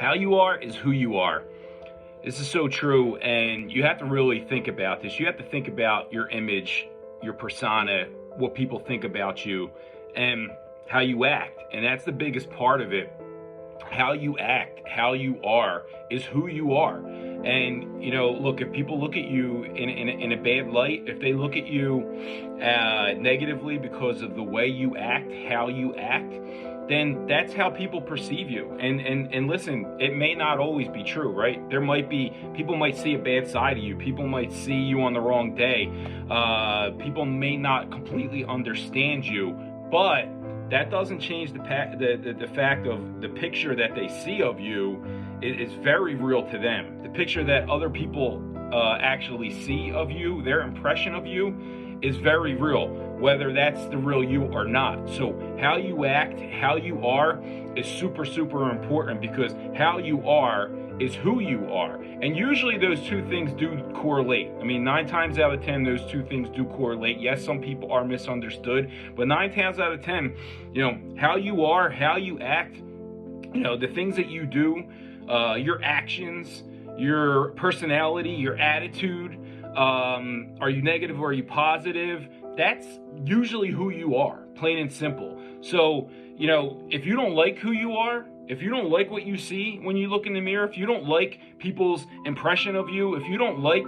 How you are is who you are. This is so true, and you have to really think about this. You have to think about your image, your persona, what people think about you, and how you act. And that's the biggest part of it. How you act, how you are, is who you are. And look, if people look at you in a bad light, if they look at you negatively because of the way you act, how you act, then that's how people perceive you. And listen, it may not always be true, right? There might be, people might see a bad side of you. People might see you on the wrong day. People may not completely understand you, but that doesn't change the fact of the picture that they see of you is very real to them. The picture that other people actually see of you, their impression of you, is very real, whether that's the real you or not. So how you act, how you are, is super, super important, because how you are is who you are. And usually those two things do correlate. I mean, 9 times out of 10, those two things do correlate. Yes, some people are misunderstood, but 9 times out of 10, how you are, how you act, the things that you do, your actions, your personality, your attitude, are you negative or are you positive? That's usually who you are, plain and simple. So, if you don't like who you are, if you don't like what you see when you look in the mirror, if you don't like people's impression of you, if you don't like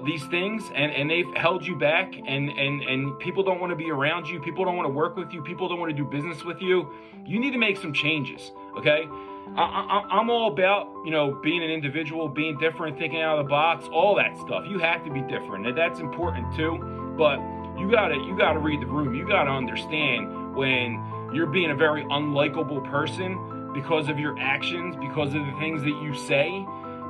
these things and they've held you back and people don't want to be around you, people don't want to work with you, people don't want to do business with you, you need to make some changes, okay? I'm all about, being an individual, being different, thinking out of the box, all that stuff. You have to be different, and that's important too. But you gotta read the room. You gotta understand when you're being a very unlikable person because of your actions, because of the things that you say,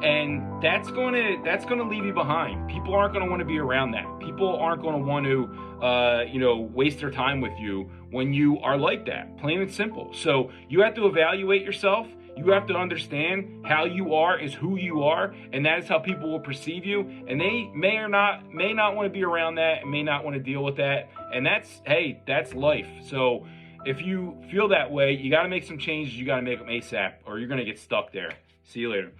and that's gonna leave you behind. People aren't gonna want to be around that. People aren't gonna want to, waste their time with you when you are like that. Plain and simple. So you have to evaluate yourself. You have to understand how you are is who you are, and that is how people will perceive you. And they may not want to be around that, and may not want to deal with that. And that's life. So if you feel that way, you got to make some changes. You got to make them ASAP, or you're going to get stuck there. See you later.